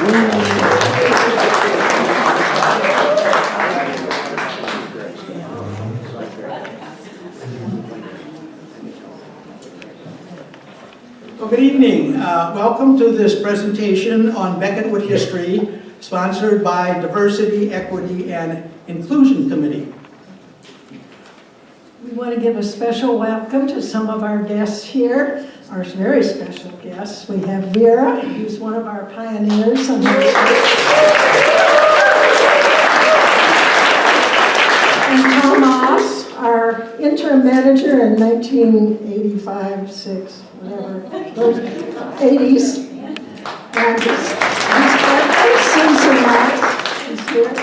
Well, good evening. Welcome to this presentation on Becketwood history, sponsored by Diversity, Equity, and Inclusion Committee. We want to give a special welcome to some of our guests here, our very special guests. We have Vera, who's one of our pioneers on the and Tomas, our interim manager in 1985, 6, whatever, those 80s. And Susan is here.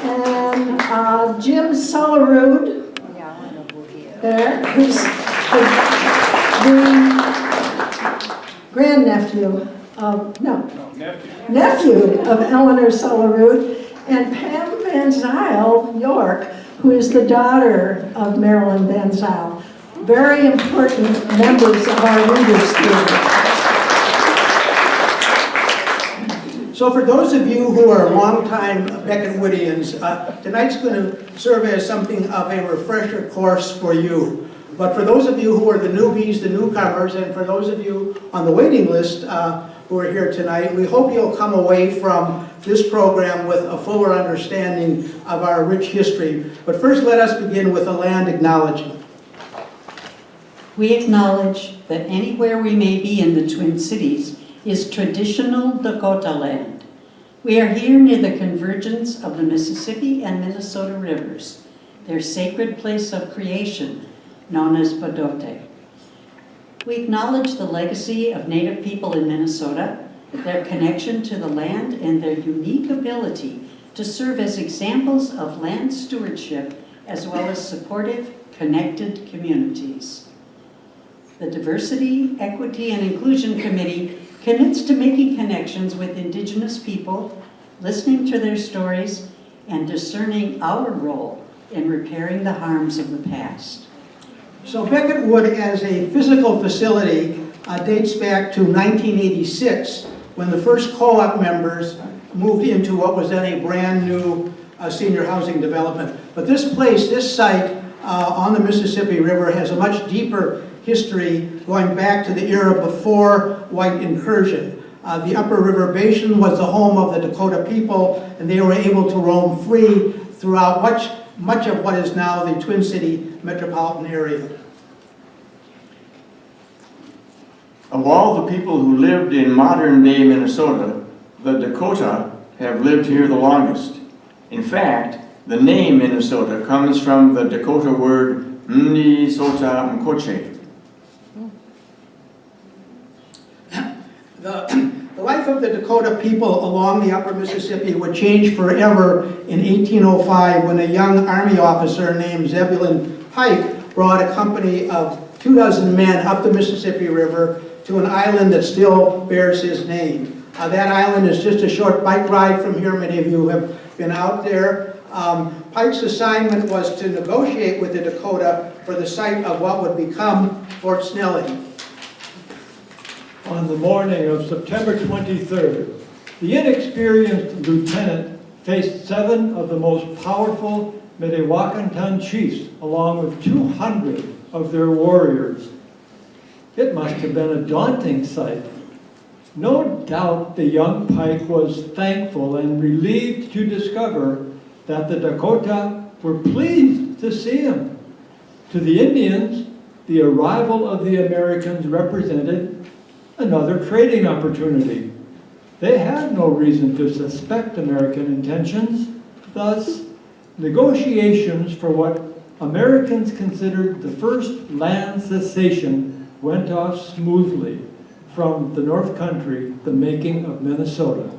And Jim Solarud, there, who's the grandnephew of, nephew of Eleanor Solarud, and Pam Van Zyl York, who is the daughter of Marilyn Van Zyl. Very important members of our Readers Theater. So for those of you who are longtime Becketwoodians, tonight's going to serve as something of a refresher course for you. But for those of you who are the newbies, the newcomers, and for those of you on the waiting list who are here tonight, we hope you'll come away from this program with a fuller understanding of our rich history. But first, let us begin with a land acknowledgement. We acknowledge that anywhere we may be in the Twin Cities is traditional Dakota land. We are here near the convergence of the Mississippi and Minnesota rivers, their sacred place of creation, known as Padote. We acknowledge the legacy of Native people in Minnesota, their connection to the land, and their unique ability to serve as examples of land stewardship, as well as supportive, connected communities. The Diversity, Equity, and Inclusion Committee commits to making connections with Indigenous people, listening to their stories, and discerning our role in repairing the harms of the past. So Becketwood as a physical facility dates back to 1986, when the first co-op members moved into what was then a brand new senior housing development. But this place, this site on the Mississippi River has a much deeper history going back to the era before white incursion. The Upper River Basin was the home of the Dakota people, and they were able to roam free throughout much of what is now the Twin City metropolitan area. Of all the people who lived in modern-day Minnesota, the Dakota have lived here the longest. In fact, the name Minnesota comes from the Dakota word Minnesota Mkoche. The life of the Dakota people along the upper Mississippi would change forever in 1805 when a young Army officer named Zebulon Pike brought a company of 24 men up the Mississippi River to an island that still bears his name. That island is just a short bike ride from here. Many of you have been out there. Pike's assignment was to negotiate with the Dakota for the site of what would become Fort Snelling. On the morning of September 23rd, the inexperienced lieutenant faced 7 of the most powerful Mdewakanton chiefs, along with 200 of their warriors. It must have been a daunting sight. No doubt the young Pike was thankful and relieved to discover that the Dakota were pleased to see him. To the Indians, the arrival of the Americans represented another trading opportunity. They had no reason to suspect American intentions. Thus, negotiations for what Americans considered the first land cessation went off smoothly from the North Country, the making of Minnesota.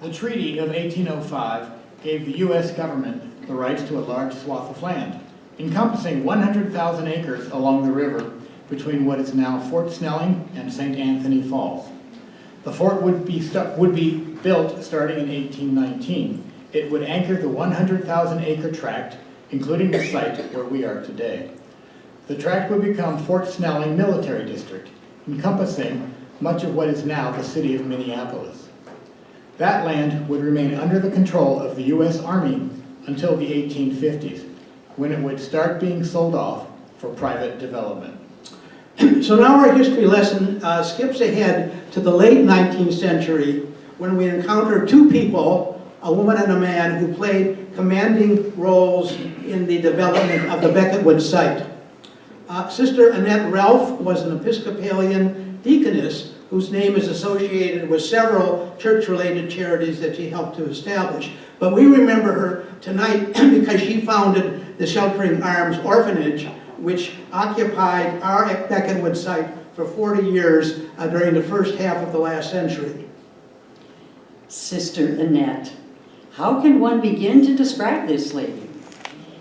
The Treaty of 1805 gave the U.S. government the rights to a large swath of land, encompassing 100,000 acres along the river between what is now Fort Snelling and St. Anthony Falls. The fort would be built starting in 1819. It would anchor the 100,000-acre tract, including the site where we are today. The tract would become Fort Snelling Military District, encompassing much of what is now the city of Minneapolis. That land would remain under the control of the U.S. Army until the 1850s, when it would start being sold off for private development. So now our history lesson skips ahead to the late 19th century when we encounter two people, a woman and a man, who played commanding roles in the development of the Becketwood site. Sister Annette Ralph was an Episcopalian deaconess whose name is associated with several church-related charities that she helped to establish. But we remember her tonight because she founded the Sheltering Arms Orphanage, which occupied our Becketwood site for 40 years during the first half of the last century. Sister Annette, how can one begin to describe this lady?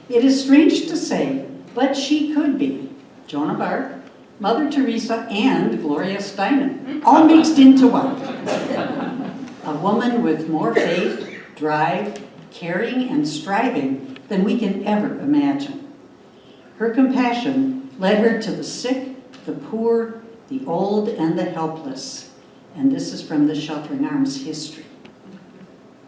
It is strange to say, but she could be Joan of Arc, Mother Teresa, and Gloria Steinem, all mixed into one. A woman with more faith, drive, caring, and striving than we can ever imagine. Her compassion led her to the sick, the poor, the old, and the helpless. And this is from the Sheltering Arms history.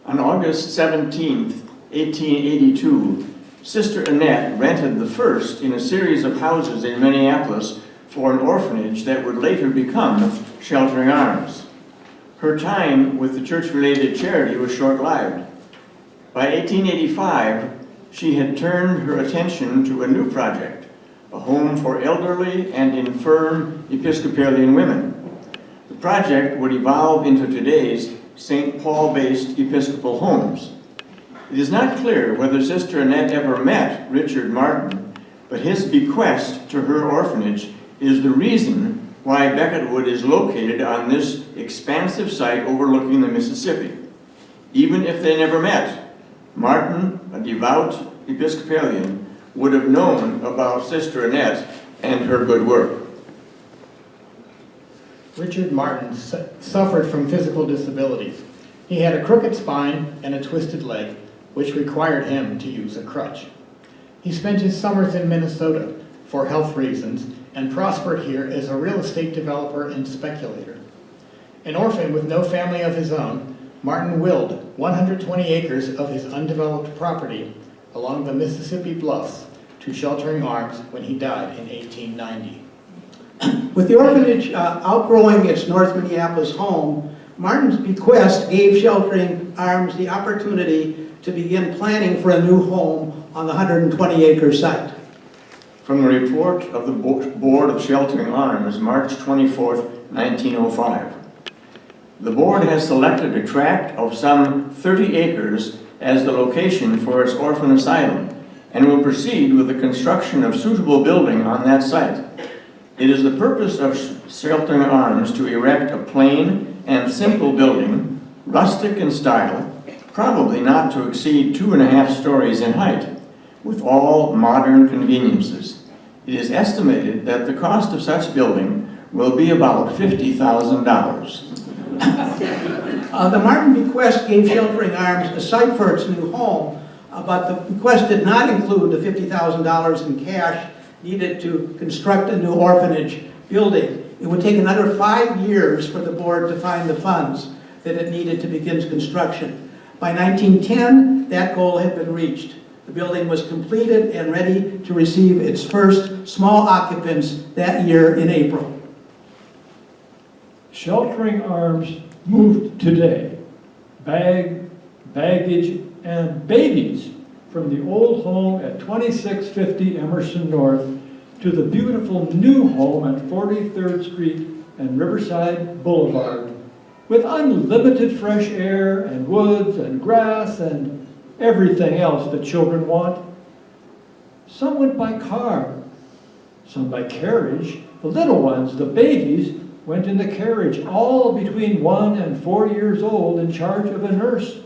On August 17, 1882, Sister Annette rented the first in a series of houses in Minneapolis for an orphanage that would later become Sheltering Arms. Her time with the church-related charity was short-lived. By 1885, she had turned her attention to a new project, a home for elderly and infirm Episcopalian women. The project would evolve into today's St. Paul-based Episcopal homes. It is not clear whether Sister Annette ever met Richard Martin, but his bequest to her orphanage is the reason why Becketwood is located on this expansive site overlooking the Mississippi. Even if they never met, Martin, a devout Episcopalian, would have known about Sister Annette and her good work. Richard Martin suffered from physical disabilities. He had a crooked spine and a twisted leg, which required him to use a crutch. He spent his summers in Minnesota for health reasons and prospered here as a real estate developer and speculator. An orphan with no family of his own, Martin willed 120 acres of his undeveloped property along the Mississippi Bluffs to Sheltering Arms when he died in 1890. With the orphanage outgrowing its North Minneapolis home, Martin's bequest gave Sheltering Arms the opportunity to begin planning for a new home on the 120-acre site. From the report of the Board of Sheltering Arms, March 24, 1905. The board has selected a tract of some 30 acres as the location for its orphan asylum and will proceed with the construction of suitable building on that site. It is the purpose of Sheltering Arms to erect a plain and simple building, rustic in style, probably not to exceed 2.5 stories in height, with all modern conveniences. It is estimated that the cost of such building will be about $50,000. The Martin bequest gave Sheltering Arms a site for its new home, but the bequest did not include the $50,000 in cash needed to construct a new orphanage building. It would take another 5 years for the board to find the funds that it needed to begin construction. By 1910, that goal had been reached. The building was completed and ready to receive its first small occupants that year in April. Sheltering Arms moved today, baggage, and babies from the old home at 2650 Emerson North to the beautiful new home at 43rd Street and Riverside Boulevard, with unlimited fresh air and woods and grass and everything else that children want. Some went by car, some by carriage. The little ones, the babies, went in the carriage, all between 1 and 4 years old, in charge of a nurse.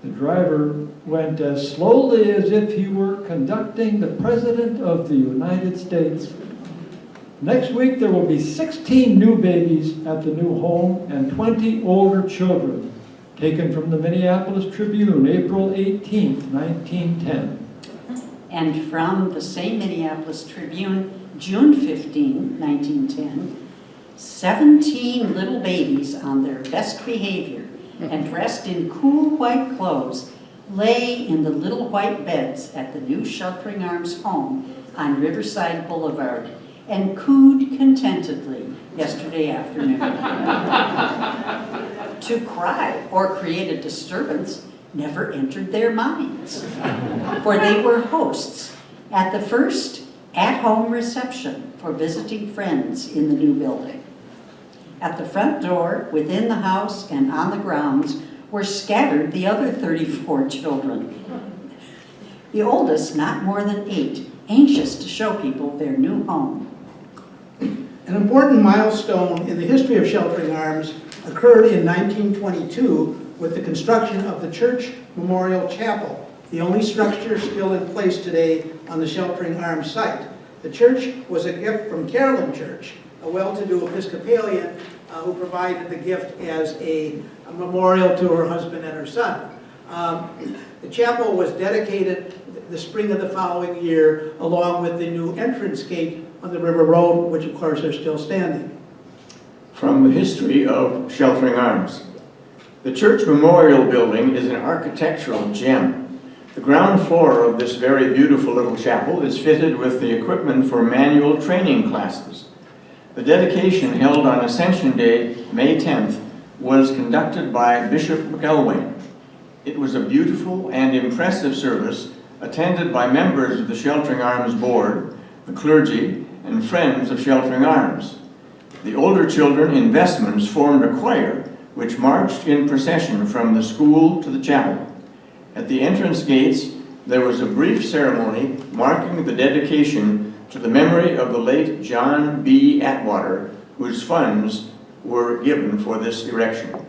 The driver went as slowly as if he were conducting the President of the United States. Next week, there will be 16 new babies at the new home and 20 older children, taken from the Minneapolis Tribune, April 18th, 1910. And from the same Minneapolis Tribune, June 15, 1910, 17 little babies on their best behavior and dressed in cool white clothes lay in the little white beds at the new Sheltering Arms home on Riverside Boulevard and cooed contentedly yesterday afternoon. To cry or create a disturbance never entered their minds, for they were hosts at the first at-home reception for visiting friends in the new building. At the front door, within the house, and on the grounds were scattered the other 34 children. The oldest not more than 8, anxious to show people their new home. An important milestone in the history of Sheltering Arms occurred in 1922 with the construction of the Church Memorial Chapel, the only structure still in place today on the Sheltering Arms site. The church was a gift from Carolyn Church, a well-to-do Episcopalian who provided the gift as a memorial to her husband and her son. The chapel was dedicated the spring of the following year, along with the new entrance gate on the River Road, which of course are still standing. From the history of Sheltering Arms. The Church Memorial Building is an architectural gem. The ground floor of this very beautiful little chapel is fitted with the equipment for manual training classes. The dedication held on Ascension Day, May 10th, was conducted by Bishop McElwain. It was a beautiful and impressive service attended by members of the Sheltering Arms Board, the clergy, and friends of Sheltering Arms. The older children in vestments formed a choir which marched in procession from the school to the chapel. At the entrance gates, there was a brief ceremony marking the dedication to the memory of the late John B. Atwater, whose funds were given for this erection.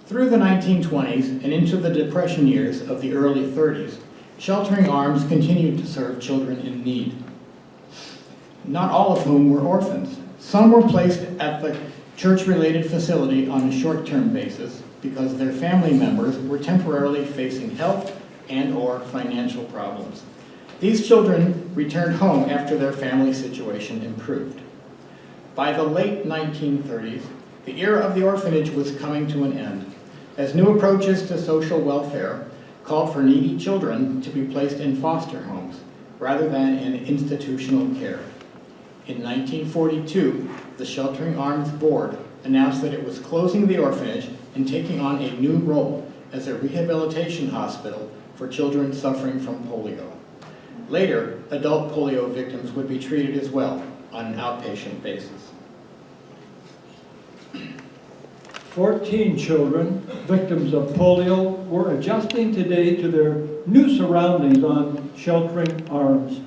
Through the 1920s and into the Depression years of the early 30s, Sheltering Arms continued to serve children in need, not all of whom were orphans. Some were placed at the church-related facility on a short-term basis because their family members were temporarily facing health and/or financial problems. These children returned home after their family situation improved. By the late 1930s, the era of the orphanage was coming to an end, as new approaches to social welfare called for needy children to be placed in foster homes rather than in institutional care. In 1942, the Sheltering Arms Board announced that it was closing the orphanage and taking on a new role as a rehabilitation hospital for children suffering from polio. Later, adult polio victims would be treated as well on an outpatient basis. 14 children, victims of polio, were adjusting today to their new surroundings on Sheltering Arms.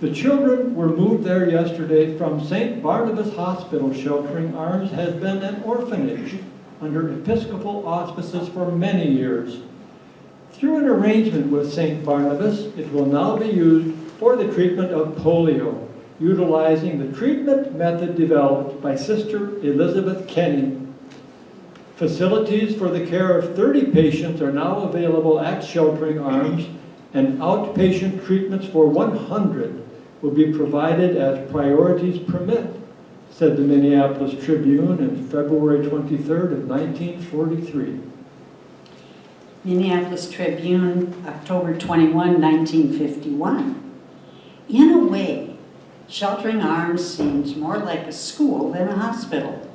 The children were moved there yesterday from St. Barnabas Hospital. Sheltering Arms has been an orphanage under Episcopal auspices for many years. Through an arrangement with St. Barnabas, it will now be used for the treatment of polio, utilizing the treatment method developed by Sister Elizabeth Kenny. Facilities for the care of 30 patients are now available at Sheltering Arms, and outpatient treatments for 100 will be provided as priorities permit, said the Minneapolis Tribune on February 23rd of 1943. Minneapolis Tribune, October 21, 1951. In a way, Sheltering Arms seems more like a school than a hospital.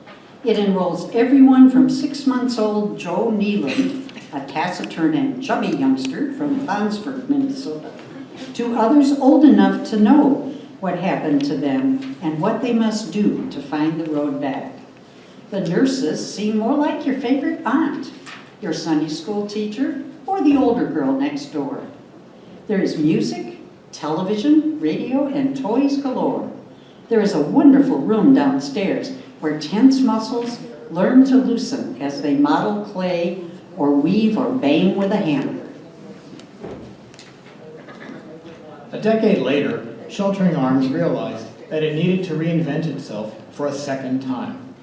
It enrolls everyone from 6-month-old Joe Neeland, a taciturn and chubby youngster from Ponsford, Minnesota, to others old enough to know what happened to them and what they must do to find the road back. The nurses seem more like your favorite aunt, your Sunday school teacher, or the older girl next door. There is music, television, radio, and toys galore. There is a wonderful room downstairs where tense muscles learn to loosen as they model clay or weave or bang with a hammer. A decade later, Sheltering Arms realized that it needed to reinvent itself for a second time.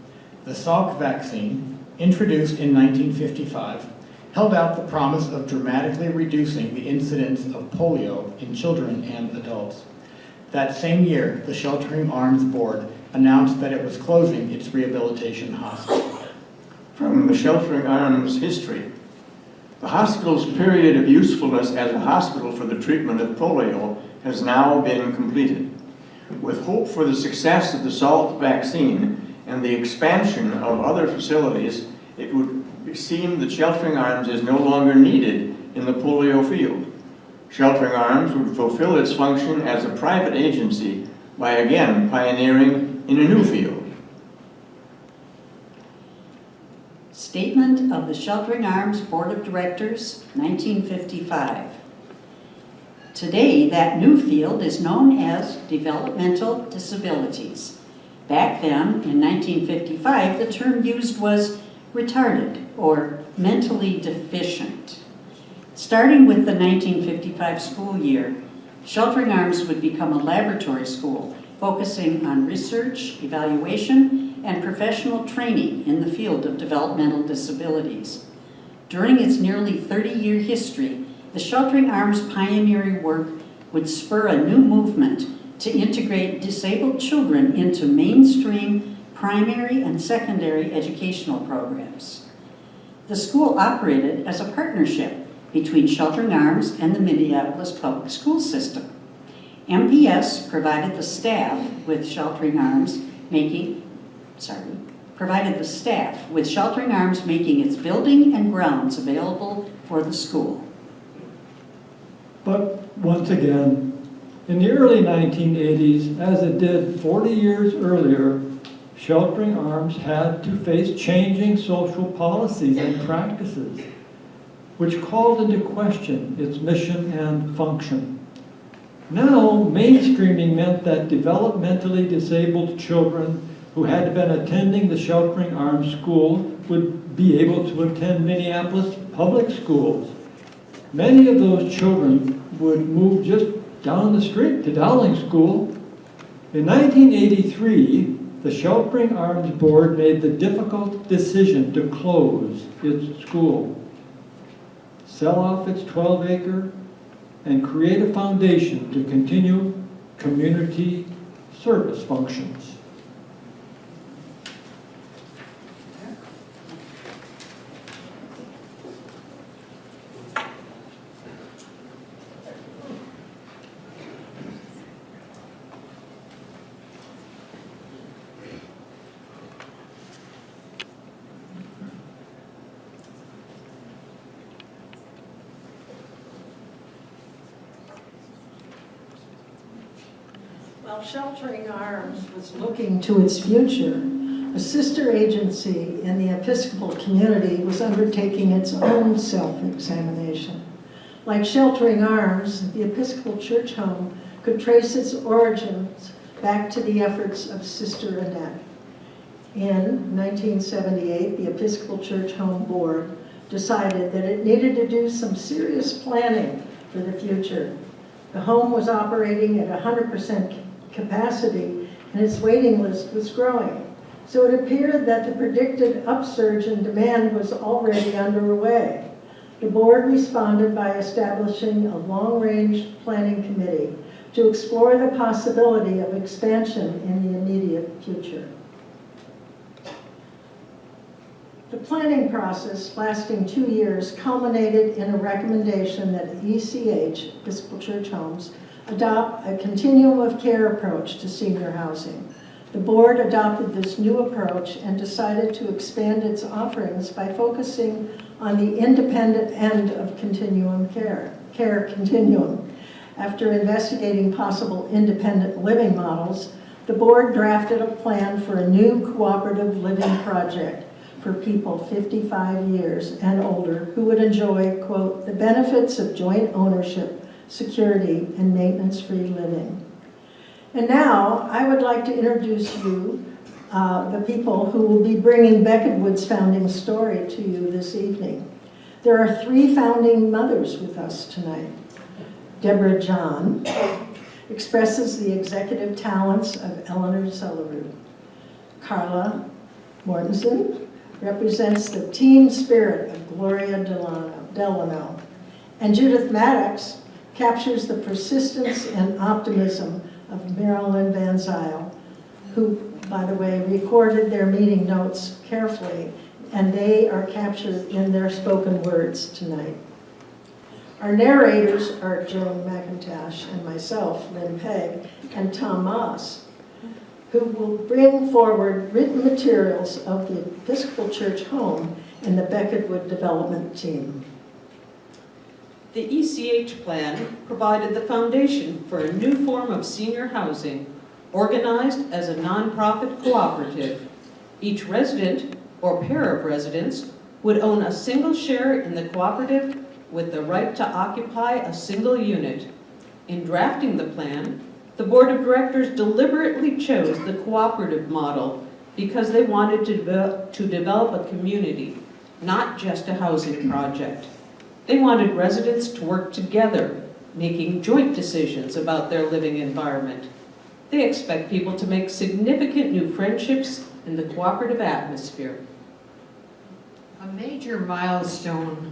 The Salk vaccine, introduced in 1955, held out the promise of dramatically reducing the incidence of polio in children and adults. That same year, the Sheltering Arms Board announced that it was closing its rehabilitation hospital. From the Sheltering Arms history, the hospital's period of usefulness as a hospital for the treatment of polio has now been completed. With hope for the success of the Salt vaccine and the expansion of other facilities, it would seem that Sheltering Arms is no longer needed in the polio field. Sheltering Arms would fulfill its function as a private agency by again pioneering in a new field. Statement of the Sheltering Arms Board of Directors, 1955. Today, that new field is known as developmental disabilities. Back then, in 1955, the term used was retarded or mentally deficient. Starting with the 1955 school year, Sheltering Arms would become a laboratory school focusing on research, evaluation, and professional training in the field of developmental disabilities. During its nearly 30-year history, the Sheltering Arms pioneering work would spur a new movement to integrate disabled children into mainstream primary and secondary educational programs. The school operated as a partnership between Sheltering Arms and the Minneapolis public school system. MPS provided the staff with Sheltering Arms making its building and grounds available for the school. But once again, in the early 1980s, as it did 40 years earlier, Sheltering Arms had to face changing social policies and practices, which called into question its mission and function. Now, mainstreaming meant that developmentally disabled children who had been attending the Sheltering Arms School would be able to attend Minneapolis public schools. Many of those children would move just down the street to Dowling School. In 1983, the Sheltering Arms Board made the difficult decision to close its school, sell off its 12-acre, and create a foundation to continue community service functions. While Sheltering Arms was looking to its future, a sister agency in the Episcopal community was undertaking its own self-examination. Like Sheltering Arms, the Episcopal Church Home could trace its origins back to the efforts of Sister Annette. In 1978, the Episcopal Church Home Board decided that it needed to do some serious planning for the future. The home was operating at 100% capacity, and its waiting list was growing. So it appeared that the predicted upsurge in demand was already underway. The board responded by establishing a long-range planning committee to explore the possibility of expansion in the immediate future. The planning process, lasting 2 years, culminated in a recommendation that ECH, Episcopal Church Homes, adopt a continuum of care approach to senior housing. The board adopted this new approach and decided to expand its offerings by focusing on the independent end of continuum care continuum. After investigating possible independent living models, the board drafted a plan for a new cooperative living project for people 55 years and older who would enjoy, quote, the benefits of joint ownership, security, and maintenance-free living. And now, I would like to introduce you the people who will be bringing Becketwood's founding story to you this evening. There are 3 founding mothers with us tonight. Deborah John expresses the executive talents of Eleanor Sellerud. Carla Mortensen represents the team spirit of Gloria Delano. And Judith Maddox captures the persistence and optimism of Marilyn Van Zyl, who, by the way, recorded their meeting notes carefully, and they are captured in their spoken words tonight. Our narrators are Joan McIntosh and myself, Lynn Pegg, and Tom Moss, who will bring forward written materials of the Episcopal Church home and the Becketwood development team. The ECH plan provided the foundation for a new form of senior housing, organized as a nonprofit cooperative. Each resident or pair of residents would own a single share in the cooperative with the right to occupy a single unit. In drafting the plan, the board of directors deliberately chose the cooperative model because they wanted to develop a community, not just a housing project. They wanted residents to work together, making joint decisions about their living environment. They expect people to make significant new friendships in the cooperative atmosphere. A major milestone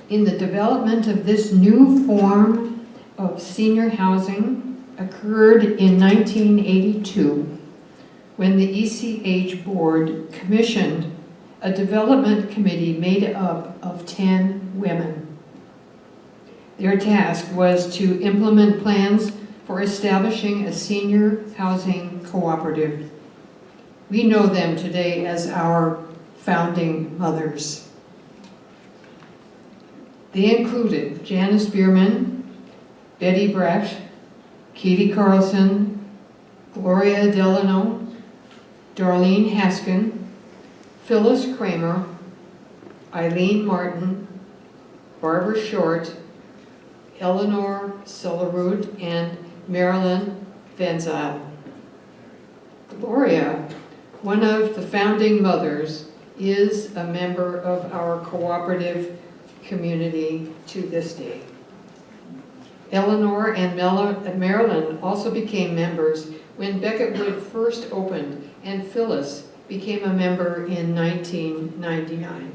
in the development of this new form of senior housing occurred in 1982 when the ECH board commissioned a development committee made up of 10 women. Their task was to implement plans for establishing a senior housing cooperative. We know them today as our founding mothers. They included Janice Bierman, Betty Brett, Katie Carlson, Gloria Delano, Darlene Haskin, Phyllis Kramer, Eileen Martin, Barbara Short, Eleanor Solarud, and Marilyn Van Zyl. Gloria, one of the founding mothers, is a member of our cooperative community to this day. Eleanor and Marilyn also became members when Becketwood first opened, and Phyllis became a member in 1999.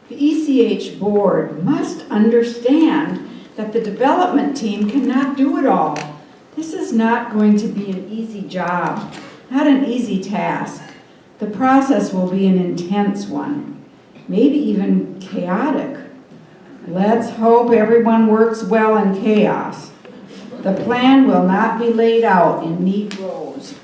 The ECH board must understand that the development team cannot do it all. This is not going to be an easy job, not an easy task. The process will be an intense one, maybe even chaotic. Let's hope everyone works well in chaos. The plan will not be laid out in neat rows.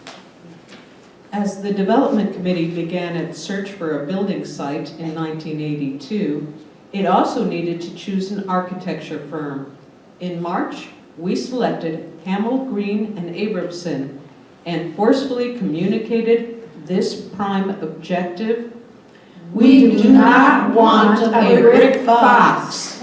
As the development committee began its search for a building site in 1982, it also needed to choose an architecture firm. In March, we selected Hamill, Green, and Abramson and forcefully communicated this prime objective. We do not want a brick box.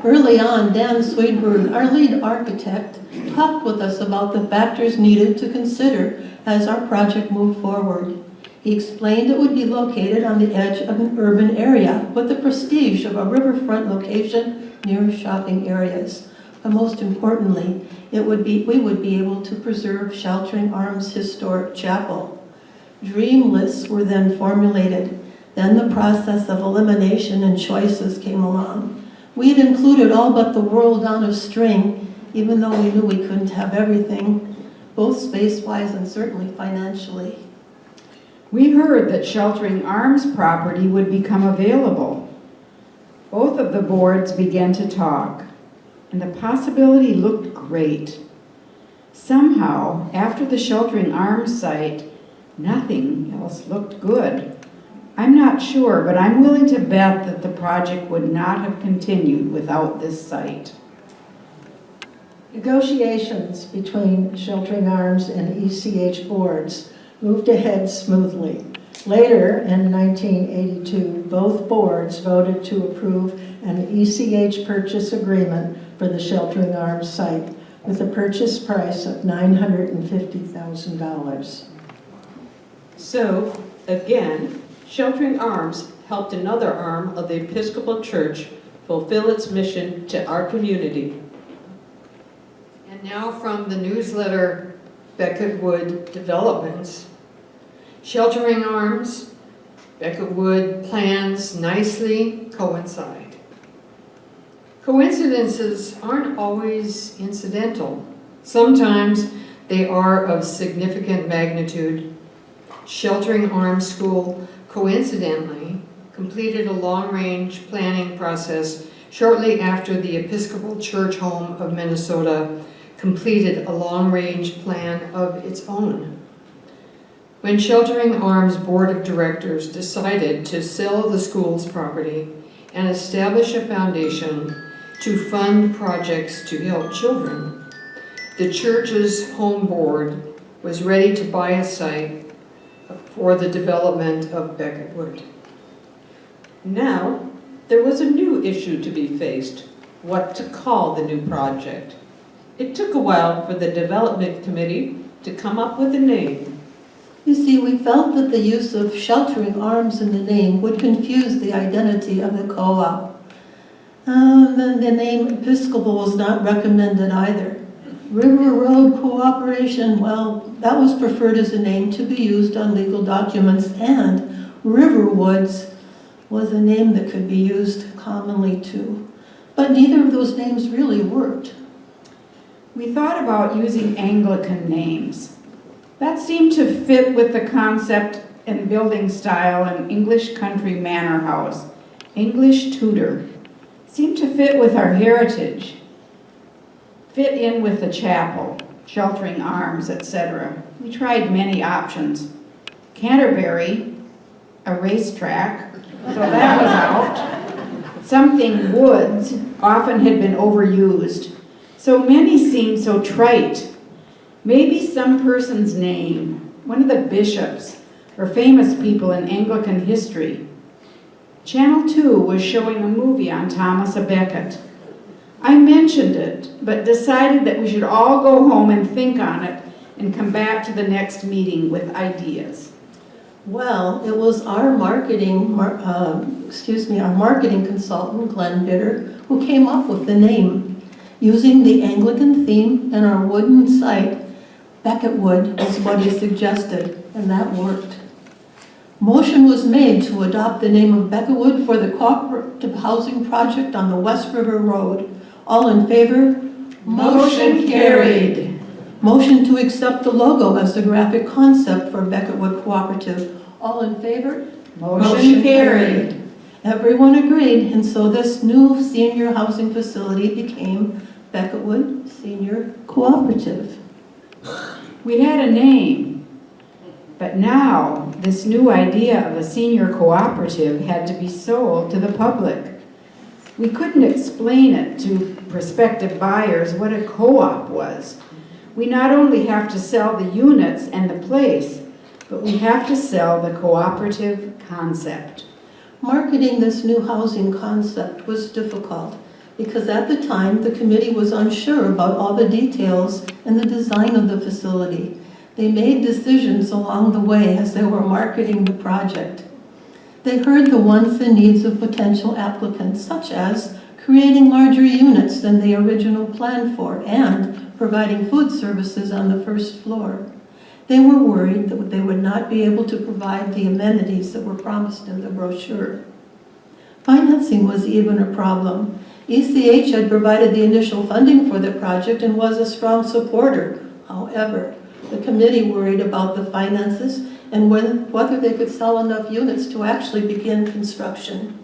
Early on, Dan Swedberg, our lead architect, talked with us about the factors needed to consider as our project moved forward. He explained it would be located on the edge of an urban area with the prestige of a riverfront location near shopping areas. But most importantly, we would be able to preserve Sheltering Arms' historic chapel. Dream lists were then formulated. Then the process of elimination and choices came along. We had included all but the world on a string, even though we knew we couldn't have everything, both space-wise and certainly financially. We heard that Sheltering Arms property would become available. Both of the boards began to talk, and the possibility looked great. Somehow, after the Sheltering Arms site, nothing else looked good. I'm not sure, but I'm willing to bet that the project would not have continued without this site. Negotiations between Sheltering Arms and ECH boards moved ahead smoothly. Later, in 1982, both boards voted to approve an ECH purchase agreement for the Sheltering Arms site with a purchase price of $950,000. So, again, Sheltering Arms helped another arm of the Episcopal Church fulfill its mission to our community. And now from the newsletter, Becketwood Developments. Sheltering Arms, Becketwood plans nicely coincide. Coincidences aren't always incidental. Sometimes they are of significant magnitude. Sheltering Arms School coincidentally completed a long-range planning process shortly after the Episcopal Church Home of Minnesota completed a long-range plan of its own. When Sheltering Arms Board of Directors decided to sell the school's property and establish a foundation to fund projects to help children, the church's home board was ready to buy a site for the development of Becketwood. Now, there was a new issue to be faced: what to call the new project. It took a while for the development committee to come up with a name. You see, we felt that the use of Sheltering Arms in the name would confuse the identity of the co-op. Then the name Episcopal was not recommended either. River Road Cooperation, well, that was preferred as a name to be used on legal documents, and Riverwoods was a name that could be used commonly too. But neither of those names really worked. We thought about using Anglican names. That seemed to fit with the concept and building style and English country manor house. English Tudor seemed to fit with our heritage, fit in with the chapel, Sheltering Arms, etc. We tried many options. Canterbury, a racetrack, so that was out. Something Woods often had been overused. So many seemed so trite. Maybe some person's name, one of the bishops or famous people in Anglican history. Channel 2 was showing a movie on Thomas à Becket. I mentioned it, but decided that we should all go home and think on it and come back to the next meeting with ideas. Well, it was our marketing consultant, Glenn Bitter, who came up with the name. Using the Anglican theme and our wooden site, Becketwood was what he suggested, and that worked. Motion was made to adopt the name of Becketwood for the cooperative housing project on the West River Road. All in favor? Motion carried. Motion to accept the logo as the graphic concept for Becketwood Cooperative. All in favor? Motion carried. Everyone agreed, and so this new senior housing facility became Becketwood Senior Cooperative. We had a name, but now this new idea of a senior cooperative had to be sold to the public. We couldn't explain it to prospective buyers what a co-op was. We not only have to sell the units and the place, but we have to sell the cooperative concept. Marketing this new housing concept was difficult because at the time the committee was unsure about all the details and the design of the facility. They made decisions along the way as they were marketing the project. They heard the wants and needs of potential applicants, such as creating larger units than they originally planned for and providing food services on the first floor. They were worried that they would not be able to provide the amenities that were promised in the brochure. Financing was even a problem. ECH had provided the initial funding for the project and was a strong supporter. However, the committee worried about the finances and whether they could sell enough units to actually begin construction.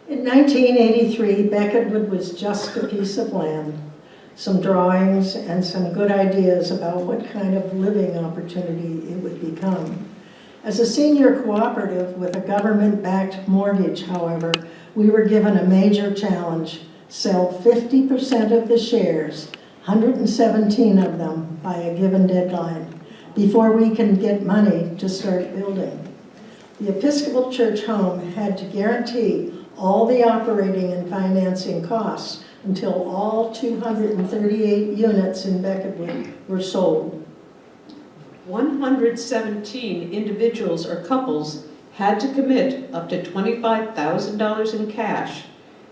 In 1983, Becketwood was just a piece of land, some drawings, and some good ideas about what kind of living opportunity it would become. As a senior cooperative with a government-backed mortgage, however, we were given a major challenge: sell 50% of the shares, 117 of them, by a given deadline, before we can get money to start building. The Episcopal Church Home had to guarantee all the operating and financing costs until all 238 units in Becketwood were sold. 117 individuals or couples had to commit up to $25,000 in cash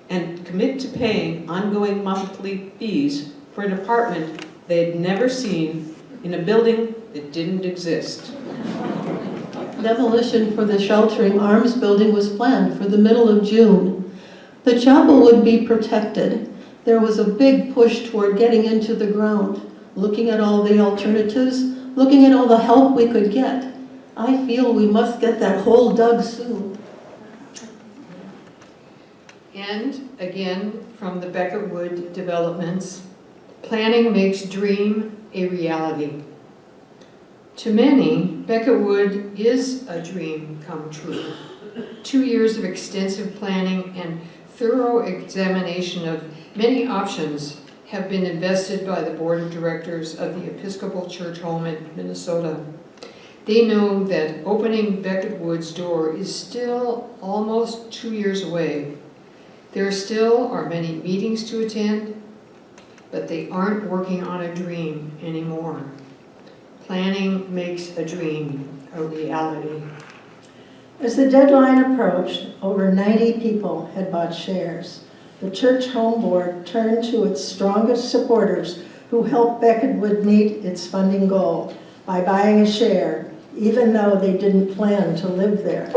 and commit to paying ongoing monthly fees for an apartment they had never seen in a building that didn't exist. Demolition for the Sheltering Arms building was planned for the middle of June. The chapel would be protected. There was a big push toward getting into the ground, looking at all the alternatives, looking at all the help we could get. I feel we must get that hole dug soon. And again, from the Becketwood developments, planning makes dream a reality. To many, Becketwood is a dream come true. 2 years of extensive planning and thorough examination of many options have been invested by the Board of Directors of the Episcopal Church Home in Minnesota. They know that opening Becketwood's door is still almost 2 years away. There still are many meetings to attend, but they aren't working on a dream anymore. Planning makes a dream a reality. As the deadline approached, over 90 people had bought shares. The church home board turned to its strongest supporters who helped Becketwood meet its funding goal by buying a share, even though they didn't plan to live there.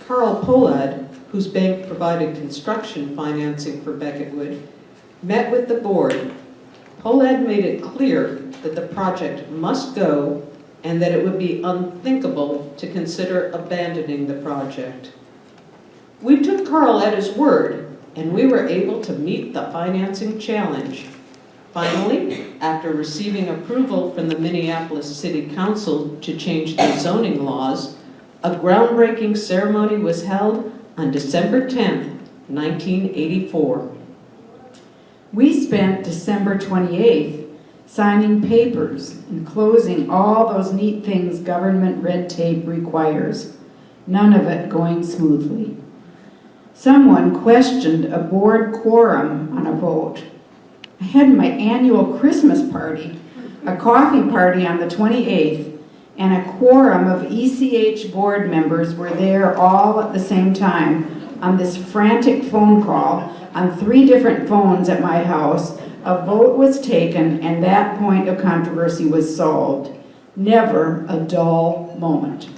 Carl Pollad, whose bank provided construction financing for Becketwood, met with the board. Pollad made it clear that the project must go and that it would be unthinkable to consider abandoning the project. We took Carl at his word, and we were able to meet the financing challenge. Finally, after receiving approval from the Minneapolis City Council to change the zoning laws, a groundbreaking ceremony was held on December 10th, 1984. We spent December 28th signing papers and closing all those neat things government red tape requires, none of it going smoothly. Someone questioned a board quorum on a vote. I had my annual Christmas party, a coffee party on the 28th, and a quorum of ECH board members were there all at the same time on this frantic phone call on 3 different phones at my house. A vote was taken and that point of controversy was solved. Never a dull moment.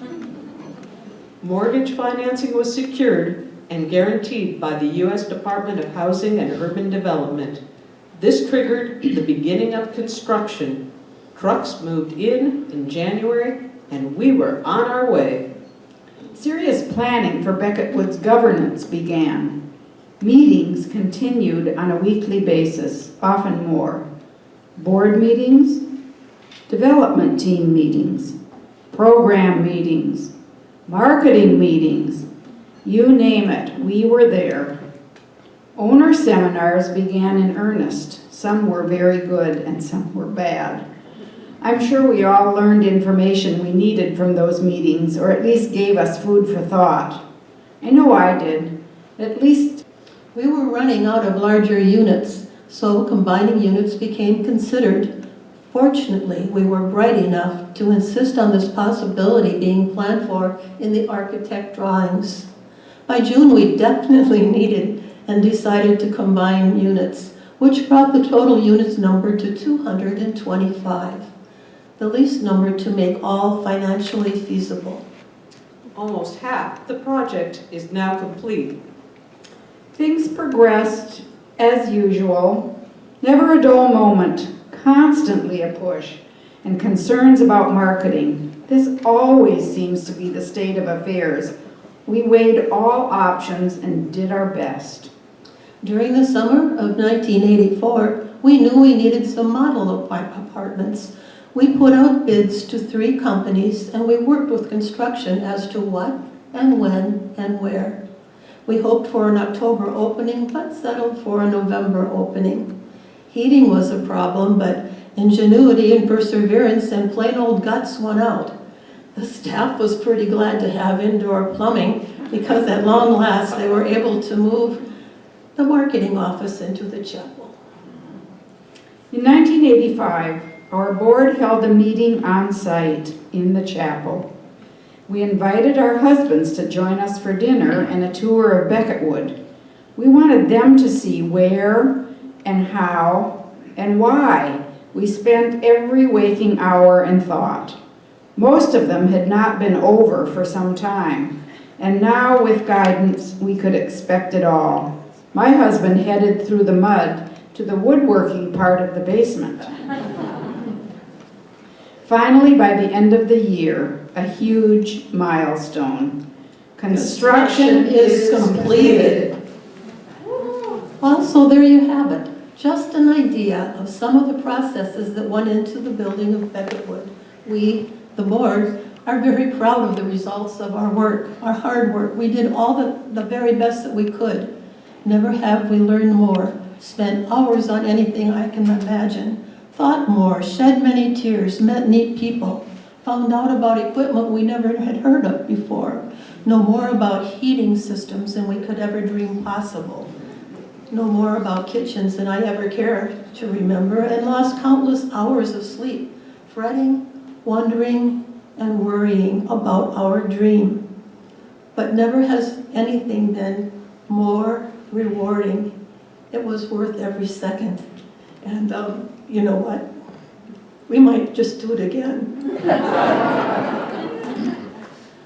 Mortgage financing was secured and guaranteed by the U.S. Department of Housing and Urban Development. This triggered the beginning of construction. Trucks moved in January, and we were on our way. Serious planning for Becketwood's governance began. Meetings continued on a weekly basis, often more. Board meetings, development team meetings, program meetings, marketing meetings, you name it, we were there. Owner seminars began in earnest. Some were very good and some were bad. I'm sure we all learned information we needed from those meetings, or at least gave us food for thought. I know I did. At least We were running out of larger units, so combining units became considered. Fortunately, we were bright enough to insist on this possibility being planned for in the architect drawings. By June, we definitely needed and decided to combine units, which brought the total units number to 225, the least number to make all financially feasible. Almost half the project is now complete. things progressed as usual. Never a dull moment, constantly a push, and concerns about marketing. This always seems to be the state of affairs. We weighed all options and did our best. During the summer of 1984, we knew we needed some model apartments. We put out bids to 3 companies and we worked with construction as to what and when and where. We hoped for an October opening but settled for a November opening. Heating was a problem, but ingenuity and perseverance and plain old guts won out. The staff was pretty glad to have indoor plumbing because at long last they were able to move the marketing office into the chapel. In 1985, our board held a meeting on site in the chapel. We invited our husbands to join us for dinner and a tour of Becketwood. We wanted them to see where and how and why we spent every waking hour and thought. Most of them had not been over for some time. And now with guidance, we could expect it all. My husband headed through the mud to the woodworking part of the basement. Finally, by the end of the year, a huge milestone. Construction is completed. Well, so there you have it. Just an idea of some of the processes that went into the building of Becketwood. We, the board, are very proud of the results of our work, our hard work. We did all the very best that we could. Never have we learned more, spent hours on anything I can imagine, thought more, shed many tears, met neat people, found out about equipment we never had heard of before, know more about heating systems than we could ever dream possible, know more about kitchens than I ever cared to remember, and lost countless hours of sleep, fretting, wondering, and worrying about our dream. But never has anything been more rewarding. It was worth every second. And you know what? We might just do it again.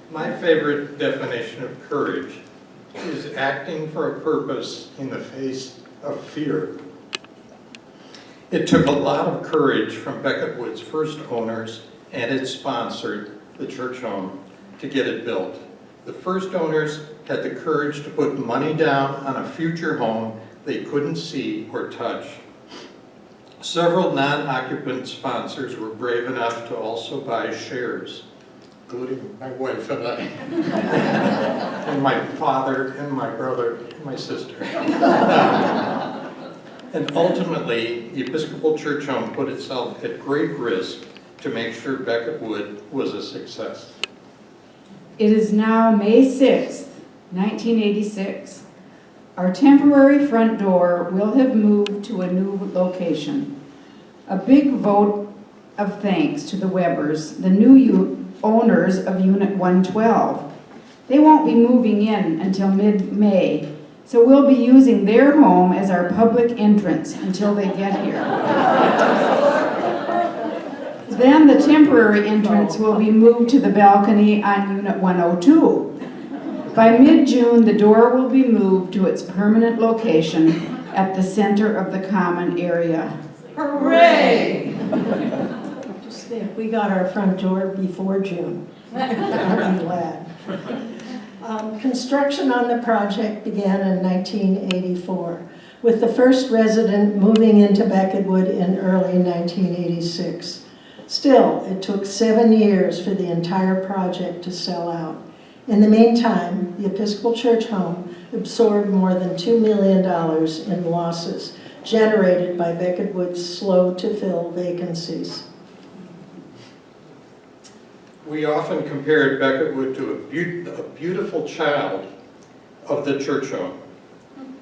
My favorite definition of courage is acting for a purpose in the face of fear. It took a lot of courage from Becketwood's first owners and its sponsor, the church home, to get it built. The first owners had the courage to put money down on a future home they couldn't see or touch. Several non-occupant sponsors were brave enough to also buy shares, including my wife and I, and my father and my brother and my sister. And ultimately, the Episcopal Church Home put itself at great risk to make sure Becketwood was a success. It is now May 6th, 1986. Our temporary front door will have moved to a new location. A big vote of thanks to the Webbers, the new owners of Unit 112. They won't be moving in until mid-May, so we'll be using their home as our public entrance until they get here. Then the temporary entrance will be moved to the balcony on Unit 102. By mid-June, the door will be moved to its permanent location at the center of the common area. Hooray! Just think, we got our front door before June. Aren't we glad? Construction on the project began in 1984, with the first resident moving into Becketwood in early 1986. Still, it took 7 years for the entire project to sell out. In the meantime, the Episcopal Church Home absorbed more than $2 million in losses generated by Becketwood's slow-to-fill vacancies. We often compared Becketwood to a beautiful child of the church home,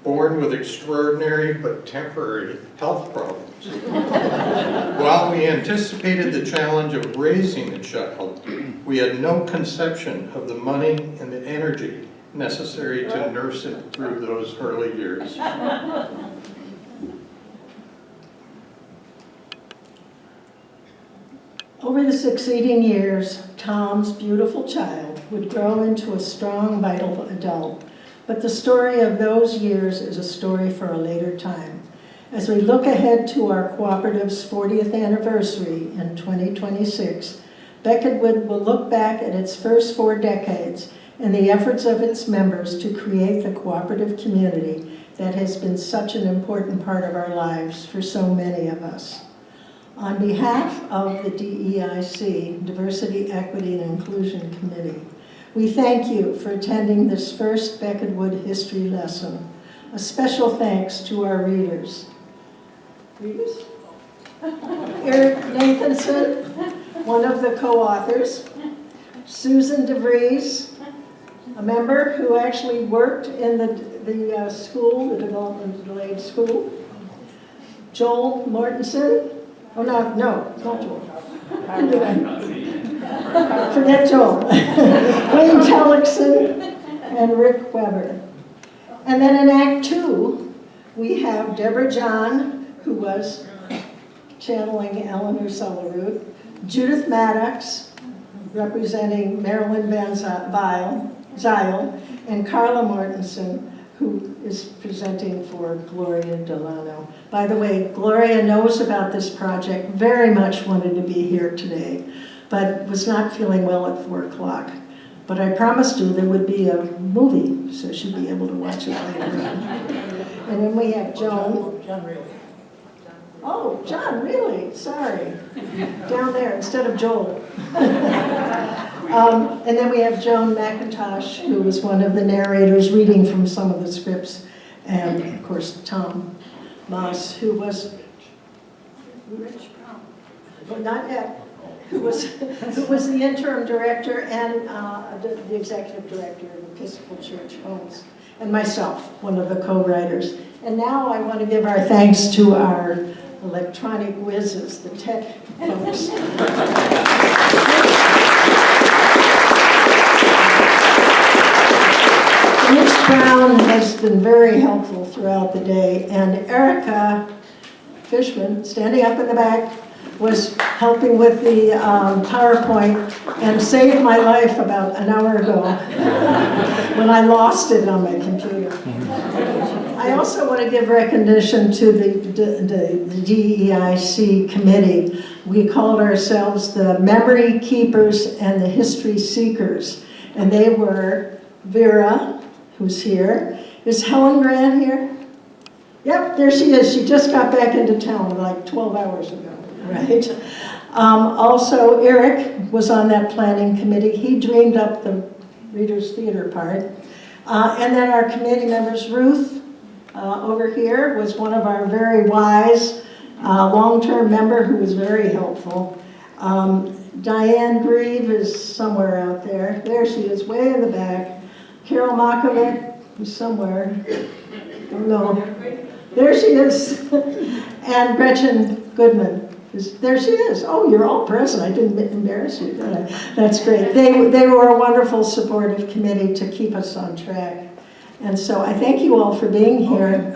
born with extraordinary but temporary health problems. While we anticipated the challenge of raising the child, we had no conception of the money and the energy necessary to nurse it through those early years. Over the succeeding years, Tom's beautiful child would grow into a strong, vital adult. But the story of those years is a story for a later time. As we look ahead to our cooperative's 40th anniversary in 2026, Becketwood will look back at its first 4 decades and the efforts of its members to create the cooperative community that has been such an important part of our lives for so many of us. On behalf of the DEIC, Diversity, Equity, and Inclusion Committee, we thank you for attending this first Becketwood history lesson. A special thanks to our readers. Eric Nathanson, one of the co-authors. Susan DeVries, a member who actually worked in the school, the development delayed school. Joel Mortensen. Oh, no, not Joel. Forget Joel. Wayne Tellickson and Rick Weber. And then in Act 2, we have Deborah John, who was channeling Eleanor Soloroot, Judith Maddox, representing Marilyn Van Zyl, Zeil, and Carla Mortensen, who is presenting for Gloria Delano. By the way, Gloria knows about this project, very much wanted to be here today, but was not feeling well at 4 o'clock. But I promised her there would be a movie, so she'd be able to watch it later on. And then we have Joan. John Riley. Oh, John, really? Sorry. Down there instead of Joel. And then we have Joan McIntosh, who was one of the narrators reading from some of the scripts. And of course, Tom Moss, who was, but not yet, who was the interim director and the executive director of Episcopal Church Homes. And myself, one of the co-writers. And now I want to give our thanks to our electronic whizzes, the tech folks. Mitch Brown has been very helpful throughout the day, and Erica Fishman, standing up in the back, was helping with the PowerPoint and saved my life about an hour ago when I lost it on my computer. I also want to give recognition to the DEIC committee. We called ourselves the Memory Keepers and the History Seekers, and they were Vera, who's here. Is Helen Grant here? Yep, there she is. She just got back into town like 12 hours ago, right? Also, Eric was on that planning committee. He dreamed up the Reader's Theater part. And then our committee members, Ruth, over here, was one of our very wise long-term member who was very helpful. Diane Grieve is somewhere out there. There she is, way in the back. Carol Makovic is somewhere. Oh, no. There she is. And Gretchen Goodman. There she is. Oh, you're all present. I didn't embarrass you, did I? That's great. They were a wonderful supportive committee to keep us on track. And so I thank you all for being here.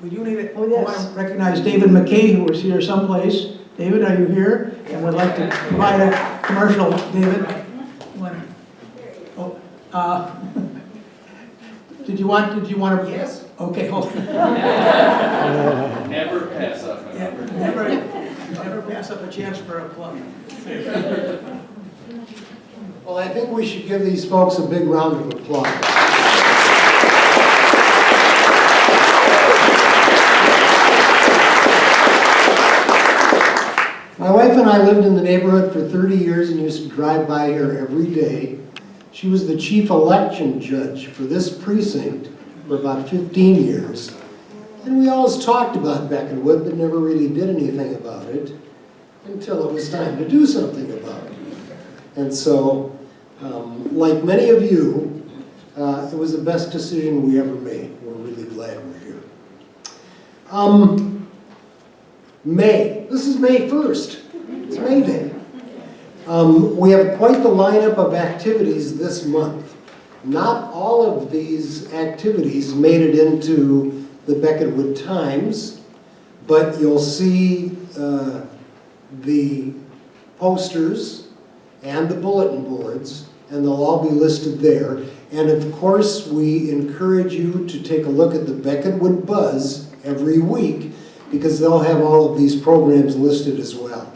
We do need it. Oh, yes. I want to recognize David McKay, who was here someplace. David, are you here? And would like to provide a commercial. David? Did you want to? Yes. Okay, hold on. Never pass up. Never pass up a chance for a plug. Well, I think we should give these folks a big round of applause. My wife and I lived in the neighborhood for 30 years and used to drive by here every day. She was the chief election judge for this precinct for about 15 years. And we always talked about Becketwood, but never really did anything about it until it was time to do something about it. And so, like many of you, it was the best decision we ever made. We're really glad we're here. May. This is May 1st. It's May Day. We have quite the lineup of activities this month. Not all of these activities made it into the Becketwood Times, but you'll see the posters and the bulletin boards, and they'll all be listed there. And of course, we encourage you to take a look at the Becketwood Buzz every week, because they'll have all of these programs listed as well.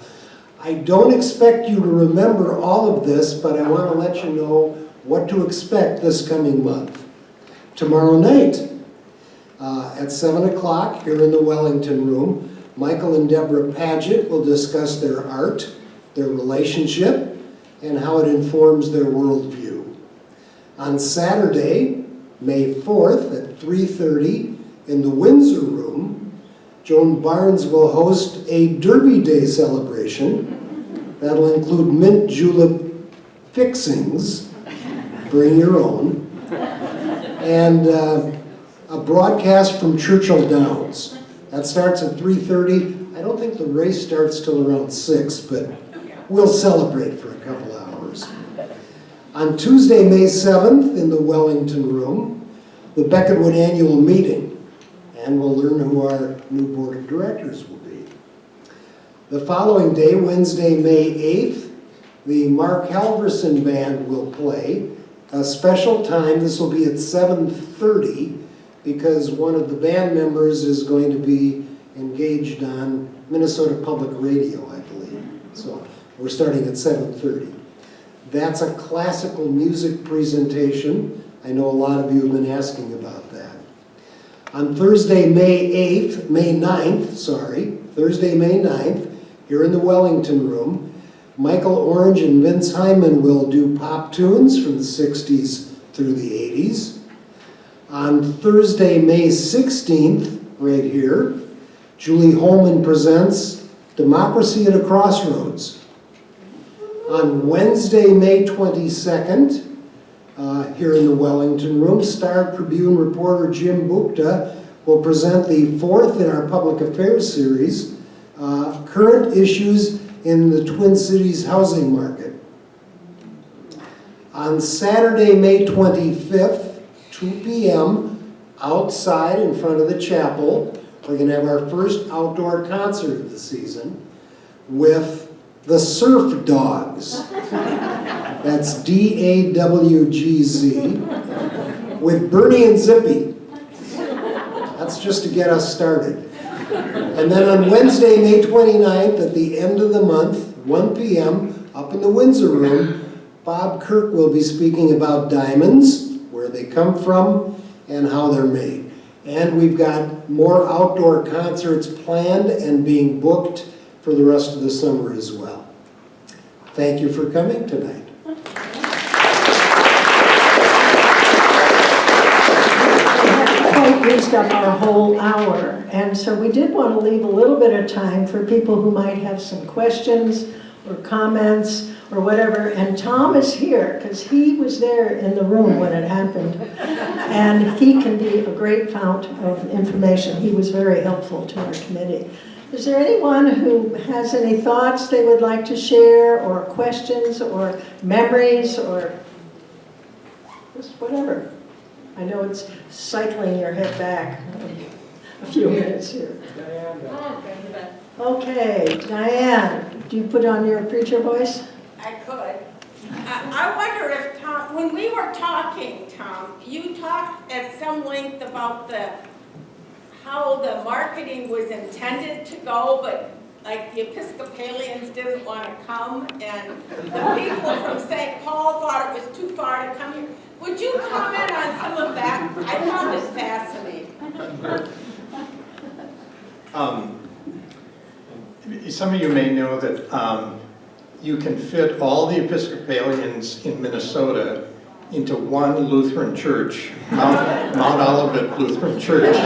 I don't expect you to remember all of this, but I want to let you know what to expect this coming month. Tomorrow night at 7 o'clock here in the Wellington Room, Michael and Deborah Paget will discuss their art, their relationship, and how it informs their worldview. On Saturday, May 4th at 3:30 in the Windsor Room, Joan Barnes will host a Derby Day celebration. That'll include mint julep fixings, bring your own, and a broadcast from Churchill Downs. That starts at 3:30. I don't think the race starts till around 6, but we'll celebrate for a couple hours. On Tuesday, May 7th, in the Wellington Room, the Becketwood Annual Meeting, and we'll learn who our new board of directors will be. The following day, Wednesday, May 8th, the Mark Halverson Band will play, a special time. This will be at 7:30 because one of the band members is going to be engaged on Minnesota Public Radio, I believe. So we're starting at 7:30. That's a classical music presentation. I know a lot of you have been asking about that. On Thursday, May 9th, here in the Wellington Room, Michael Orange and Vince Hyman will do pop tunes from the 60s through the 80s. On Thursday, May 16th, right here, Julie Holman presents Democracy at a Crossroads. On Wednesday, May 22nd, here in the Wellington Room, Star Tribune reporter Jim Gupta will present the fourth in our public affairs series, Current Issues in the Twin Cities Housing Market. On Saturday, May 25th, 2 p.m., outside in front of the chapel, we're going to have our first outdoor concert of the season with the Surf Dogs. That's DAWGZ, with Bernie and Zippy. That's just to get us started. And then on Wednesday, May 29th, at the end of the month, 1 p.m., up in the Windsor Room, Bob Kirk will be speaking about diamonds, where they come from, and how they're made. And we've got more outdoor concerts planned and being booked for the rest of the summer as well. Thank you for coming tonight. Used up our whole hour, and so we did want to leave a little bit of time for people who might have some questions or comments or whatever. And Tom is here because he was there in the room when it happened, and he can be a great fount of information. He was very helpful to our committee. Is there anyone who has any thoughts they would like to share, or questions, or memories, or just whatever? I know it's cycling your head back a few minutes here. Okay, Diane, do you put on your preacher voice? I could. I wonder if, Tom, when we were talking, Tom, you talked at some length about how the marketing was intended to go, but like the Episcopalians didn't want to come, and the people from St. Paul thought it was too far to come here. Would you comment on some of that? I found it fascinating. Some of you may know that you can fit all the Episcopalians in Minnesota into one Lutheran church, Mount Olivet Lutheran Church.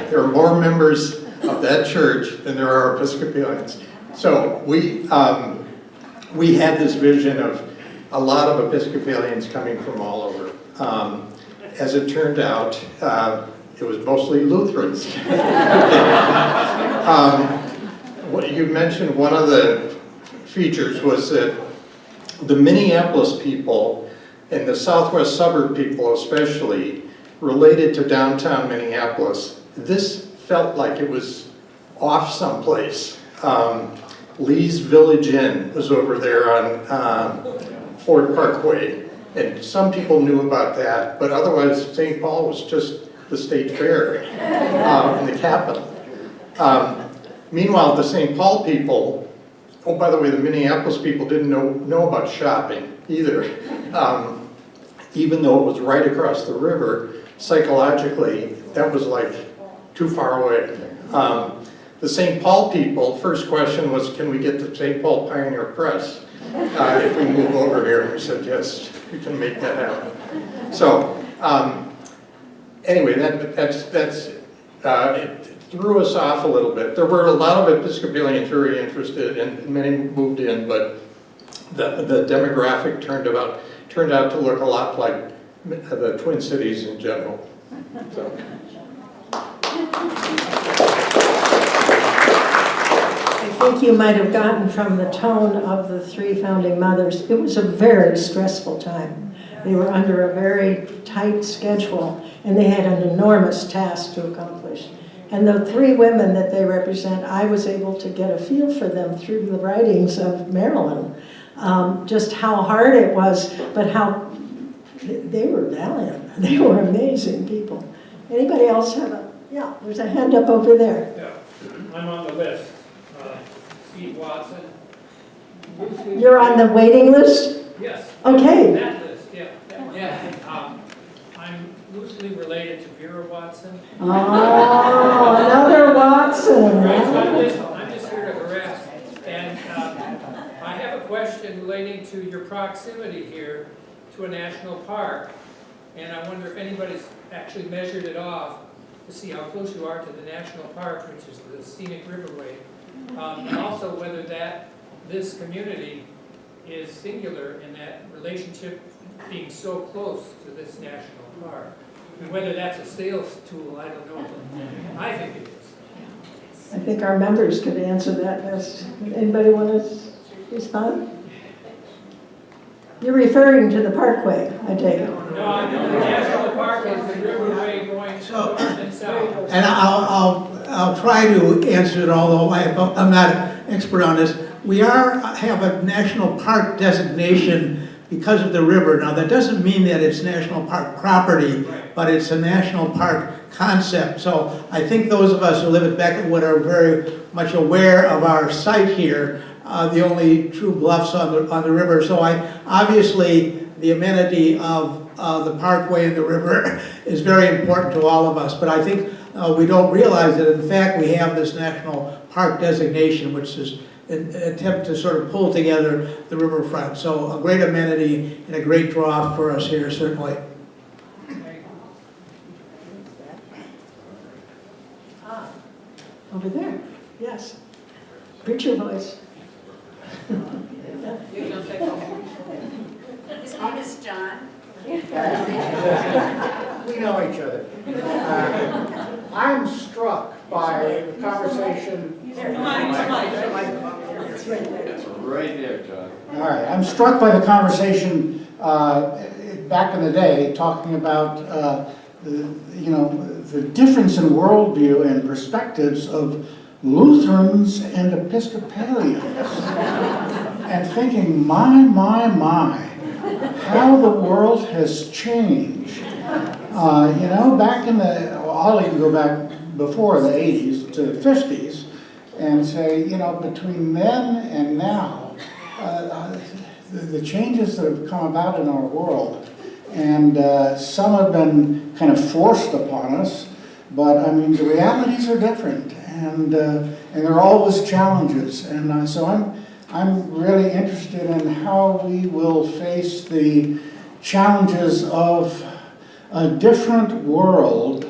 There are more members of that church than there are Episcopalians. So we had this vision of a lot of Episcopalians coming from all over. As it turned out, it was mostly Lutherans. What you mentioned, one of the features was that the Minneapolis people and the southwest suburb people especially related to downtown Minneapolis. This felt like it was off someplace. Lee's Village Inn was over there on Ford Parkway, and some people knew about that, but otherwise St. Paul was just the state fair in the capital. Meanwhile, the St. Paul people, oh, by the way, the Minneapolis people didn't know about shopping either. Even though it was right across the river, psychologically, that was like too far away. The St. Paul people, first question was, can we get the St. Paul Pioneer Press if we move over here? And we said, yes, we can make that happen. So, anyway, it threw us off a little bit. There were a lot of Episcopalians very interested, and many moved in, but the demographic turned out to look a lot like the Twin Cities in general. So. I think you might have gotten from the tone of the three founding mothers, it was a very stressful time. They were under a very tight schedule, and they had an enormous task to accomplish. And the three women that they represent, I was able to get a feel for them through the writings of Marilyn. Just how hard it was, but how they were valiant. They were amazing people. Anybody else have a, yeah, there's a hand up over there. Yeah, I'm on the list. Steve Watson. You're on the waiting list? Yes. Okay. That list, yeah. I'm loosely related to Vera Watson. Oh, another Watson. Right, so I'm just here to harass. And I have a question relating to your proximity here to a national park. And I wonder if anybody's actually measured it off to see how close you are to the national park, which is the scenic riverway. And also whether this community is singular in that relationship being so close to this national park. And whether that's a sales tool, I don't know. I think it is. I think our members could answer that best. Anybody want to respond? You're referring to the parkway, I take it. No, the national park is the riverway going north and south. And I'll try to answer it, although I'm not an expert on this. We have a national park designation because of the river. Now, that doesn't mean that it's national park property, but it's a national park concept. So I think those of us who live at Becketwood are very much aware of our site here, the only true bluffs on the river. So obviously the amenity of the parkway and the river is very important to all of us. But I think we don't realize that in fact we have this national park designation, which is an attempt to sort of pull together the riverfront. So a great amenity and a great draw for us here, certainly. Over there, yes. Preach your voice. His name is John. We know each other. I'm struck by the conversation. It's right there, John. All right, I'm struck by the conversation back in the day, talking about the difference in worldview and perspectives of Lutherans and Episcopalians, and thinking, my, how the world has changed. Back in I'll even go back before the 80s to the 50s, and say, between then and now, the changes that have come about in our world, and some have been kind of forced upon us, but I mean, the realities are different, and there are always challenges, and so I'm really interested in how we will face the challenges of a different world